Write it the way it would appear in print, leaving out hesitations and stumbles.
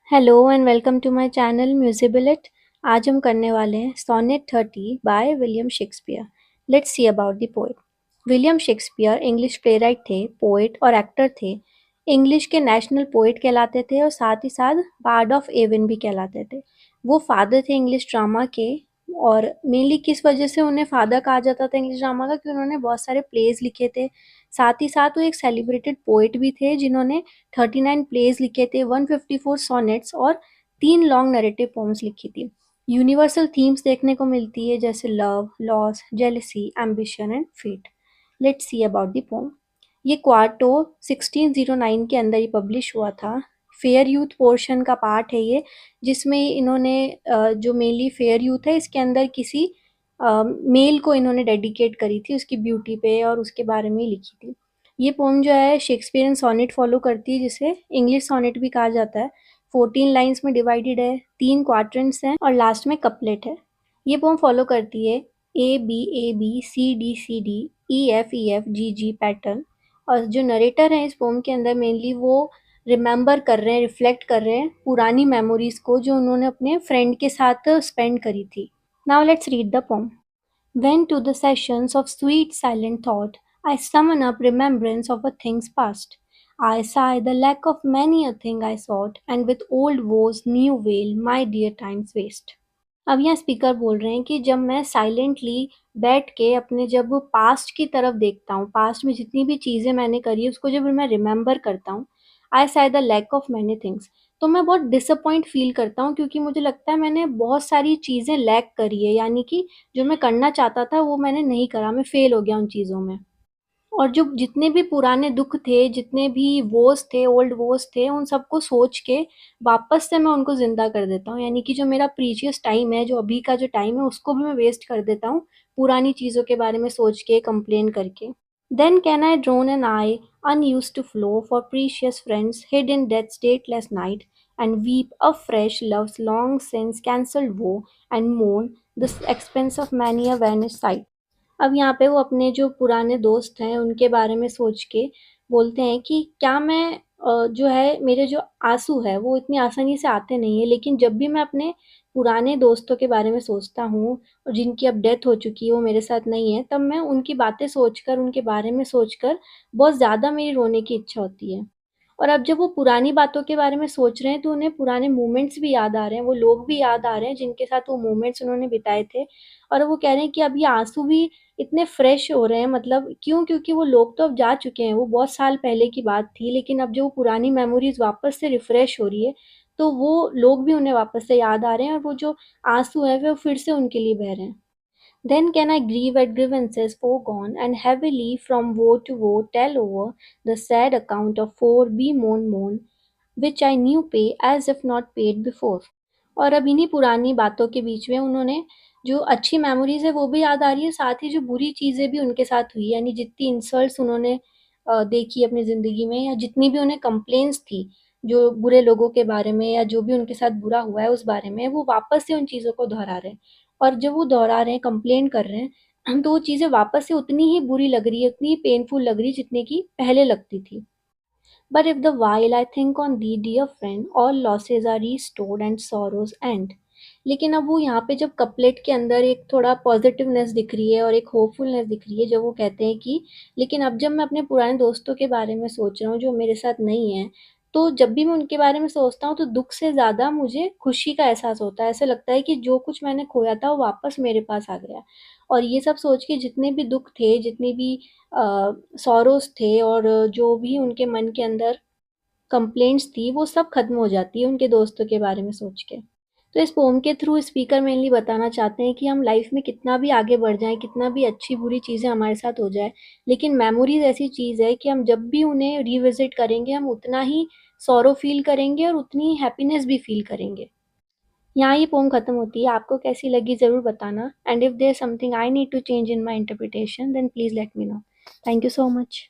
Hello and welcome to my channel म्यूजिबिलिट। आज हम करने वाले हैं sonnet 30 by William Shakespeare. Let's see about the poet. William Shakespeare English playwright थे, पोएट और एक्टर थे। इंग्लिश के नेशनल पोएट कहलाते थे और साथ ही साथ बार्ड ऑफ एवन भी कहलाते थे। वो फादर थे इंग्लिश ड्रामा के। और मेनली किस वजह से उन्हें फादर कहा जाता था इंग्लिश ड्रामा का, कि उन्होंने बहुत सारे प्लेज लिखे थे। साथ ही साथ वो एक सेलिब्रेटेड पोएट भी थे जिन्होंने 39 प्लेज लिखे थे, 154 सॉनेट्स और 3 लॉन्ग नरेटिव पोम्स लिखी थी। यूनिवर्सल थीम्स देखने को मिलती है जैसे love, loss, jealousy, ambition and fate. Let's see about the poem. ये क्वार्टो 1609 के अंदर ही पब्लिश हुआ था। फेयर यूथ पोर्शन का पार्ट है ये, जिसमें इन्होंने जो मेनली फेयर यूथ है इसके अंदर किसी मेल को इन्होंने डेडिकेट करी थी, उसकी ब्यूटी पे और उसके बारे में ही लिखी थी। ये पोम जो है शेक्सपियरियन सोनेट फॉलो करती है, जिसे इंग्लिश सोनेट भी कहा जाता है। 14 लाइन्स में डिवाइडेड है, 3 क्वाड्रेंट्स हैं और लास्ट में कपलेट है। ये पोम फॉलो करती है A B C D E F G G pattern. और जो नरेटर हैं इस पोम के अंदर मेनली वो रिमेंबर कर रहे हैं, रिफ्लेक्ट कर रहे हैं पुरानी मेमोरीज को जो उन्होंने अपने फ्रेंड के साथ स्पेंड करी थी। Now let's read the pome. When to the sessions of sweet silent thought I summon up remembrance of a things past. I sigh the lack of many a thing I sought, and with old woes new wail my dear times waste. अब यहाँ speaker बोल रहे हैं कि जब मैं silently बैठ के अपने जब पास्ट की तरफ देखता हूँ, पास्ट में जितनी भी चीज़ें मैंने करी है उसको जब मैं रिमेंबर करता हूँ, I sigh the lack of many things, तो मैं बहुत डिसअपॉइंट फील करता हूँ, क्योंकि मुझे लगता है मैंने बहुत सारी चीज़ें लैक करी है, यानी कि जो मैं करना चाहता था वो मैंने नहीं करा, मैं फेल हो गया उन चीज़ों में। और जो जितने भी पुराने दुख थे, जितने भी वोज़ थे, ओल्ड वोज़ थे, उन सबको सोच के वापस से मैं उनको ज़िंदा कर देता हूँ। यानी कि जो मेरा प्रीशियस टाइम है, जो अभी का जो टाइम है, उसको भी मैं वेस्ट कर देता हूँ, पुरानी चीज़ों के बारे में सोच के, कंप्लेन करके। Then can I drown an eye unused to flow for precious friends hid in death's dateless night, and weep afresh love's long since cancelled woe, and mourn the expense of many a vanished sight. अब यहाँ पे वो अपने जो पुराने दोस्त हैं उनके बारे में सोच के बोलते हैं कि क्या मैं जो है मेरे जो आँसू है वो इतनी आसानी से आते नहीं है, लेकिन जब भी मैं अपने पुराने दोस्तों के बारे में सोचता हूँ और जिनकी अब डेथ हो चुकी है, वो मेरे साथ नहीं है, तब मैं उनकी बातें सोचकर, उनके बारे में सोचकर बहुत ज़्यादा मेरी रोने की इच्छा होती है। और अब जब वो पुरानी बातों के बारे में सोच रहे हैं तो उन्हें पुराने मोमेंट्स भी याद आ रहे हैं, वो लोग भी याद आ रहे हैं जिनके साथ वो मोमेंट्स उन्होंने बिताए थे। और वो कह रहे हैं कि अब ये आँसू भी इतने फ्रेश हो रहे हैं, मतलब क्यों? क्योंकि वो लोग तो अब जा चुके हैं, वो बहुत साल पहले की बात थी, लेकिन अब जो वो पुरानी मेमोरीज़ वापस से रिफ्रेश हो रही है, तो वो लोग भी उन्हें वापस से याद आ रहे हैं और वो जो आँसू हैं वो फिर से उनके लिए बह रहे हैं। Then can I grieve at grievances foregone, and heavily from woe to woe tell over the sad account of moan, which I knew pay as if not paid before. और अब इन्हीं पुरानी बातों के बीच में उन्होंने जो अच्छी मेमोरीज़ है वो भी याद आ रही है, साथ ही जो बुरी चीज़ें भी उनके साथ हुई, यानी जितनी इंसल्ट्स उन्होंने देखी अपनी ज़िंदगी में, या जितनी भी उन्हें कंप्लेंट्स थी, जो बुरे लोगों के बारे में या जो भी उनके साथ बुरा हुआ है उस बारे में, वो वापस से उन चीज़ों को दोहरा रहे हैं। और जब वो दोहरा रहे हैं, कंप्लेन कर रहे हैं, तो वो चीज़ें वापस से उतनी ही बुरी लग रही है, उतनी ही पेनफुल लग रही है जितनी कि पहले लगती थी। But if the while I think on thee, dear friend, all losses are restored and sorrows end. लेकिन अब वो यहाँ पे जब कपलेट के अंदर एक थोड़ा पॉजिटिवनेस दिख रही है और एक होपफुलनेस दिख रही है, जब वो कहते हैं कि लेकिन अब जब मैं अपने पुराने दोस्तों के बारे में सोच रहा हूँ जो मेरे साथ नहीं है, तो जब भी मैं उनके बारे में सोचता हूँ तो दुख से ज़्यादा मुझे खुशी का एहसास होता है। ऐसा लगता है कि जो कुछ मैंने खोया था वो वापस मेरे पास आ गया। और ये सब सोच के जितने भी दुख थे, जितनी भी सॉरोज़ थे और जो भी उनके मन के अंदर कंप्लेंट्स थी, वो सब खत्म हो जाती है उनके दोस्तों के बारे में सोच के। तो इस पोम के थ्रू स्पीकर मेनली बताना चाहते हैं कि हम लाइफ में कितना भी आगे बढ़ जाएँ, कितना भी अच्छी-बुरी चीज़ें हमारे साथ हो जाए, लेकिन मेमोरीज़ ऐसी चीज़ है कि हम जब भी उन्हें रिविज़िट करेंगे, हम उतना ही सॉरो फ़ील करेंगे और उतनी ही हैप्पीनेस भी फ़ील करेंगे। यहाँ ये पोम खत्म होती है। आपको कैसी लगी ज़रूर बताना, and if there is something I need to change in my interpretation then please let me know. Thank you so much.